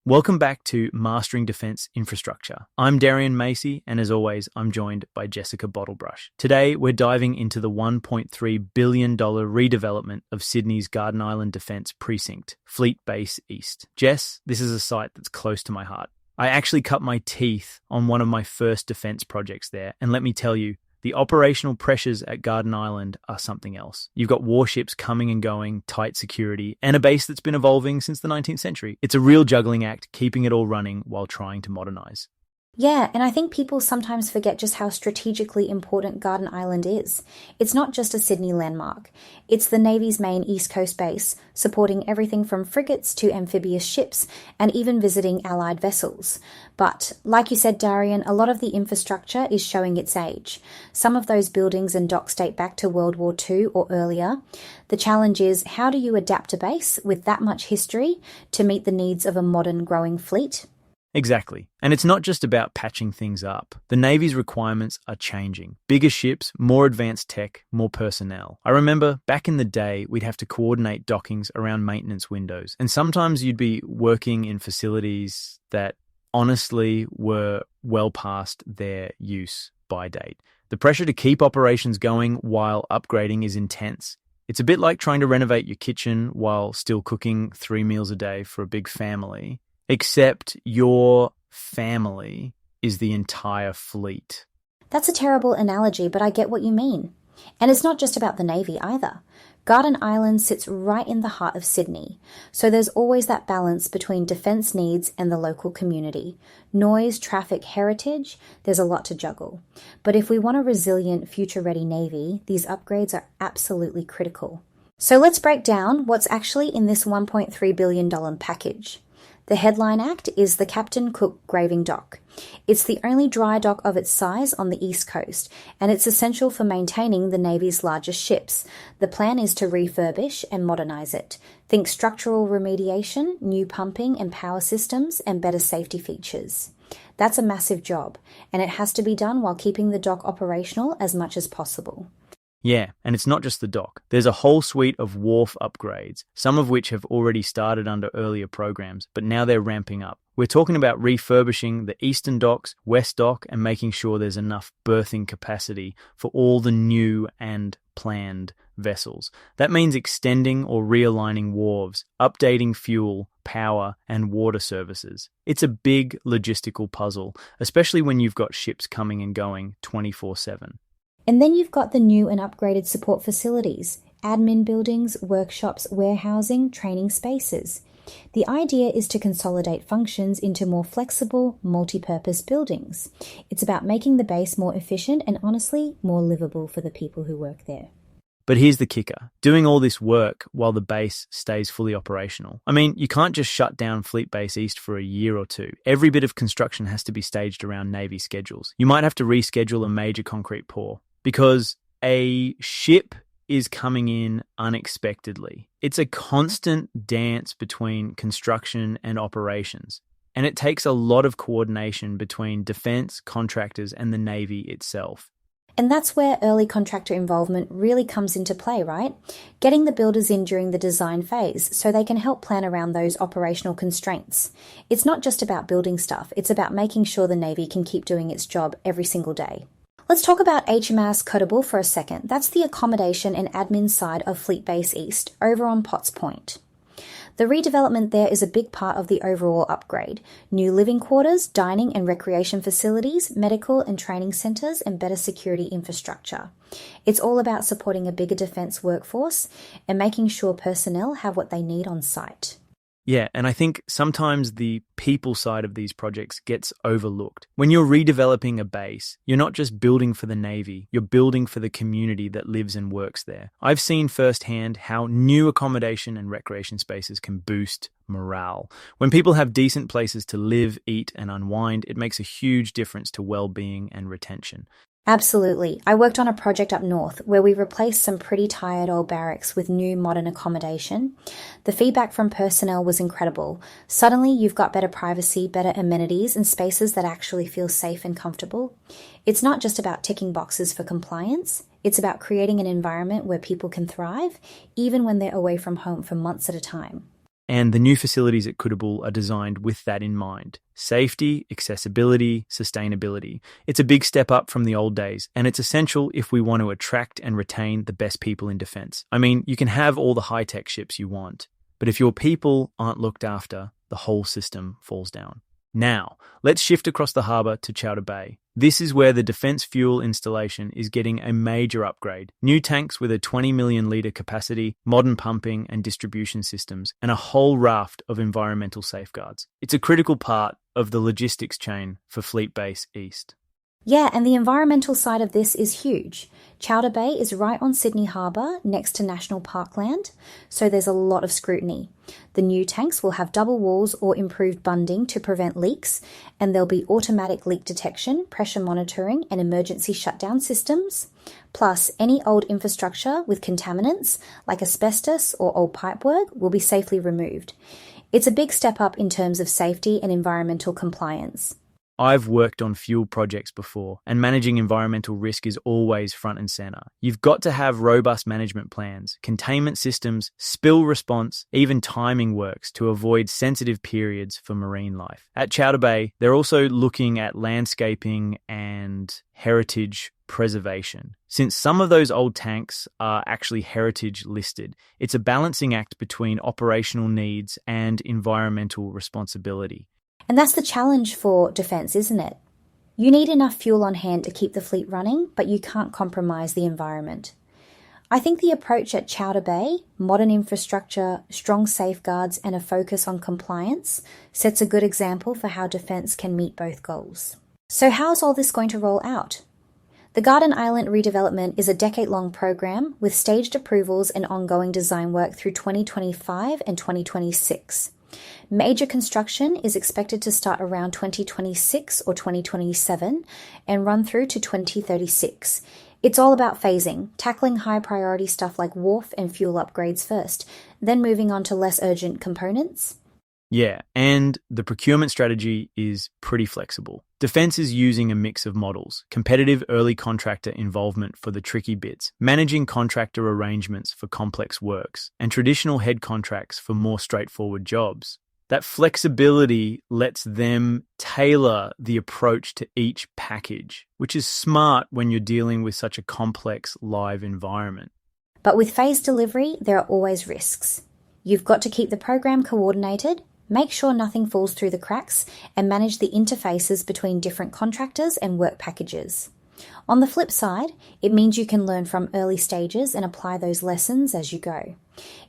Welcome back to Mastering Defence Infrastructure. I'm Darian Macy, and as always, I'm joined by Jessica Bottlebrush. Today, we're diving into the $1.3 billion redevelopment of Sydney's Garden Island Defence Precinct, Fleet Base East. Jess, this is a site that's close to my heart. I actually cut my teeth on one of my first defence projects there, and let me tell you, the operational pressures at Garden Island are something else. You've got warships coming and going, tight security, and a base that's been evolving since the 19th century. It's a real juggling act, keeping it all running while trying to modernise. Yeah, and I think people sometimes forget just how strategically important Garden Island is. It's not just a Sydney landmark. It's the Navy's main East Coast base, supporting everything from frigates to amphibious ships, and even visiting Allied vessels. But, like you said, Darian, a lot of the infrastructure is showing its age. Some of those buildings and docks date back to World War II or earlier. The challenge is, how do you adapt a base with that much history to meet the needs of a modern growing fleet? Exactly. And it's not just about patching things up. The Navy's requirements are changing. Bigger ships, more advanced tech, more personnel. I remember back in the day, we'd have to coordinate dockings around maintenance windows. And sometimes you'd be working in facilities that honestly were well past their use by date. The pressure to keep operations going while upgrading is intense. It's a bit like trying to renovate your kitchen while still cooking 3 meals a day for a big family. Except your family is the entire fleet. That's a terrible analogy, but I get what you mean. And it's not just about the Navy either. Garden Island sits right in the heart of Sydney, so there's always that balance between defence needs and the local community. Noise, traffic, heritage, there's a lot to juggle. But if we want a resilient, future-ready Navy, these upgrades are absolutely critical. So let's break down what's actually in this $1.3 billion package. The headline act is the Captain Cook Graving Dock. It's the only dry dock of its size on the East Coast, and it's essential for maintaining the Navy's largest ships. The plan is to refurbish and modernise it. Think structural remediation, new pumping and power systems, and better safety features. That's a massive job, and it has to be done while keeping the dock operational as much as possible. Yeah, and it's not just the dock. There's a whole suite of wharf upgrades, some of which have already started under earlier programs, but now they're ramping up. We're talking about refurbishing the eastern docks, west dock, and making sure there's enough berthing capacity for all the new and planned vessels. That means extending or realigning wharves, updating fuel, power, and water services. It's a big logistical puzzle, especially when you've got ships coming and going 24/7. And then you've got the new and upgraded support facilities, admin buildings, workshops, warehousing, training spaces. The idea is to consolidate functions into more flexible, multi-purpose buildings. It's about making the base more efficient and honestly, more livable for the people who work there. But here's the kicker, doing all this work while the base stays fully operational. I mean, you can't just shut down Fleet Base East for a year or two. Every bit of construction has to be staged around Navy schedules. You might have to reschedule a major concrete pour, because a ship is coming in unexpectedly. It's a constant dance between construction and operations, and it takes a lot of coordination between defence, contractors, and the Navy itself. And that's where early contractor involvement really comes into play, right? Getting the builders in during the design phase so they can help plan around those operational constraints. It's not just about building stuff, it's about making sure the Navy can keep doing its job every single day. Let's talk about HMAS Cotable for a second. That's the accommodation and admin side of Fleet Base East, over on Potts Point. The redevelopment there is a big part of the overall upgrade. New living quarters, dining and recreation facilities, medical and training centres, and better security infrastructure. It's all about supporting a bigger defence workforce and making sure personnel have what they need on site. Yeah, and I think sometimes the people side of these projects gets overlooked. When you're redeveloping a base, you're not just building for the Navy, you're building for the community that lives and works there. I've seen firsthand how new accommodation and recreation spaces can boost morale. When people have decent places to live, eat, and unwind, it makes a huge difference to well-being and retention. Absolutely. I worked on a project up north where we replaced some pretty tired old barracks with new modern accommodation. The feedback from personnel was incredible. Suddenly you've got better privacy, better amenities, and spaces that actually feel safe and comfortable. It's not just about ticking boxes for compliance. It's about creating an environment where people can thrive, even when they're away from home for months at a time. And the new facilities at Kudabul are designed with that in mind. Safety, accessibility, sustainability. It's a big step up from the old days, and it's essential if we want to attract and retain the best people in defence. I mean, you can have all the high-tech ships you want, but if your people aren't looked after, the whole system falls down. Now, let's shift across the harbour to Chowder Bay. This is where the defence fuel installation is getting a major upgrade. New tanks with a 20 million litre capacity, modern pumping and distribution systems, and a whole raft of environmental safeguards. It's a critical part of the logistics chain for Fleet Base East. Yeah, and the environmental side of this is huge. Chowder Bay is right on Sydney Harbour, next to National Parkland, so there's a lot of scrutiny. The new tanks will have double walls or improved bunding to prevent leaks, and there'll be automatic leak detection, pressure monitoring, and emergency shutdown systems. Plus, any old infrastructure with contaminants, like asbestos or old pipework, will be safely removed. It's a big step up in terms of safety and environmental compliance. I've worked on fuel projects before, and managing environmental risk is always front and center. You've got to have robust management plans, containment systems, spill response, even timing works to avoid sensitive periods for marine life. At Chowder Bay, they're also looking at landscaping and heritage preservation. Since some of those old tanks are actually heritage listed, it's a balancing act between operational needs and environmental responsibility. And that's the challenge for defence, isn't it? You need enough fuel on hand to keep the fleet running, but you can't compromise the environment. I think the approach at Chowder Bay, modern infrastructure, strong safeguards, and a focus on compliance, sets a good example for how defence can meet both goals. So how's all this going to roll out? The Garden Island redevelopment is a decade-long program with staged approvals and ongoing design work through 2025 and 2026. Major construction is expected to start around 2026 or 2027 and run through to 2036. It's all about phasing, tackling high-priority stuff like wharf and fuel upgrades first, then moving on to less urgent components. Yeah, and the procurement strategy is pretty flexible. Defence is using a mix of models: competitive early contractor involvement for the tricky bits, managing contractor arrangements for complex works, and traditional head contracts for more straightforward jobs. That flexibility lets them tailor the approach to each package, which is smart when you're dealing with such a complex live environment. But with phased delivery, there are always risks. You've got to keep the program coordinated, make sure nothing falls through the cracks, and manage the interfaces between different contractors and work packages. On the flip side, it means you can learn from early stages and apply those lessons as you go.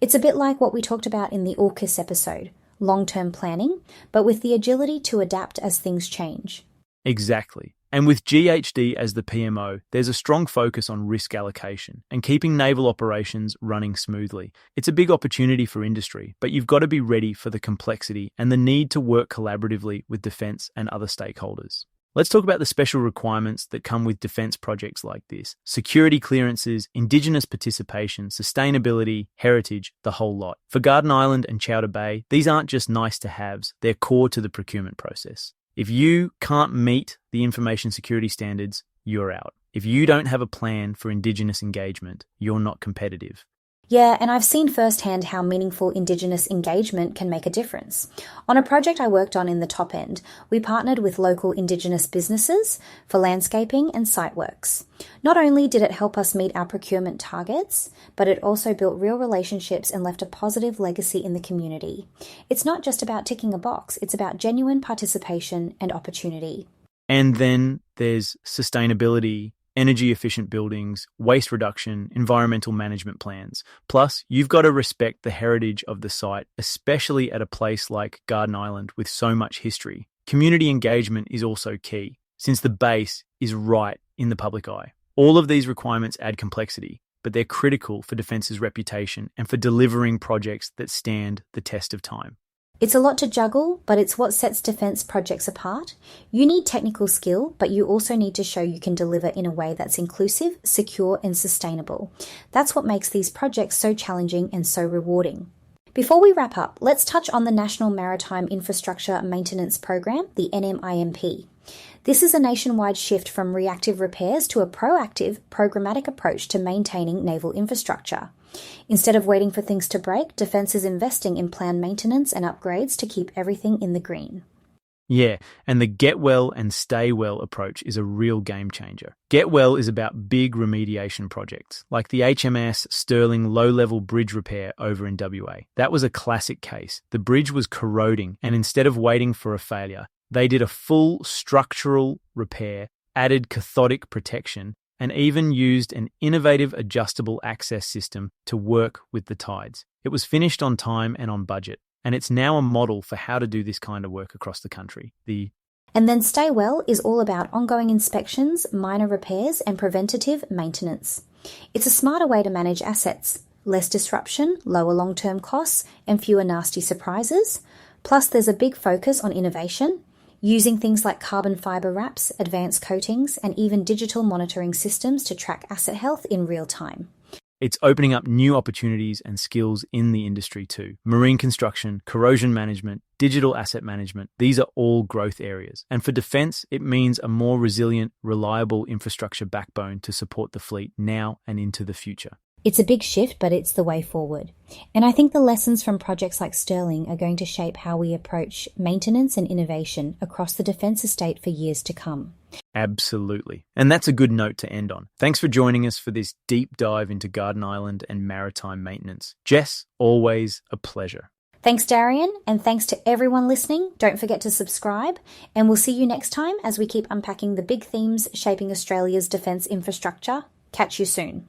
It's a bit like what we talked about in the AUKUS episode, long-term planning, but with the agility to adapt as things change. Exactly. And with GHD as the PMO, there's a strong focus on risk allocation and keeping naval operations running smoothly. It's a big opportunity for industry, but you've got to be ready for the complexity and the need to work collaboratively with defence and other stakeholders. Let's talk about the special requirements that come with defence projects like this: security clearances, Indigenous participation, sustainability, heritage, the whole lot. For Garden Island and Chowder Bay, these aren't just nice to haves, they're core to the procurement process. If you can't meet the information security standards, you're out. If you don't have a plan for Indigenous engagement, you're not competitive. Yeah, and I've seen firsthand how meaningful Indigenous engagement can make a difference. On a project I worked on in the top end, we partnered with local Indigenous businesses for landscaping and site works. Not only did it help us meet our procurement targets, but it also built real relationships and left a positive legacy in the community. It's not just about ticking a box, it's about genuine participation and opportunity. And then there's sustainability, energy-efficient buildings, waste reduction, environmental management plans. Plus, you've got to respect the heritage of the site, especially at a place like Garden Island with so much history. Community engagement is also key, since the base is right in the public eye. All of these requirements add complexity, but they're critical for Defence's reputation and for delivering projects that stand the test of time. It's a lot to juggle, but it's what sets defence projects apart. You need technical skill, but you also need to show you can deliver in a way that's inclusive, secure, and sustainable. That's what makes these projects so challenging and so rewarding. Before we wrap up, let's touch on the National Maritime Infrastructure Maintenance Program, the NMIMP. This is a nationwide shift from reactive repairs to a proactive, programmatic approach to maintaining naval infrastructure. Instead of waiting for things to break, Defence is investing in planned maintenance and upgrades to keep everything in the green. Yeah, and the get well and stay well approach is a real game changer. Get well is about big remediation projects, like the HMS Sterling low-level bridge repair over in WA. That was a classic case. The bridge was corroding, and instead of waiting for a failure, they did a full structural repair, added cathodic protection, and even used an innovative adjustable access system to work with the tides. It was finished on time and on budget. And it's now a model for how to do this kind of work across the country. And then Stay Well is all about ongoing inspections, minor repairs, and preventative maintenance. It's a smarter way to manage assets. Less disruption, lower long-term costs, and fewer nasty surprises. Plus, there's a big focus on innovation, using things like carbon fibre wraps, advanced coatings, and even digital monitoring systems to track asset health in real time. It's opening up new opportunities and skills in the industry too. Marine construction, corrosion management, digital asset management, these are all growth areas. And for defence, it means a more resilient, reliable infrastructure backbone to support the fleet now and into the future. It's a big shift, but it's the way forward. And I think the lessons from projects like Sterling are going to shape how we approach maintenance and innovation across the defence estate for years to come. Absolutely. And that's a good note to end on. Thanks for joining us for this deep dive into Garden Island and maritime maintenance. Jess, always a pleasure. Thanks, Darian, and thanks to everyone listening. Don't forget to subscribe, and we'll see you next time as we keep unpacking the big themes shaping Australia's defence infrastructure. Catch you soon.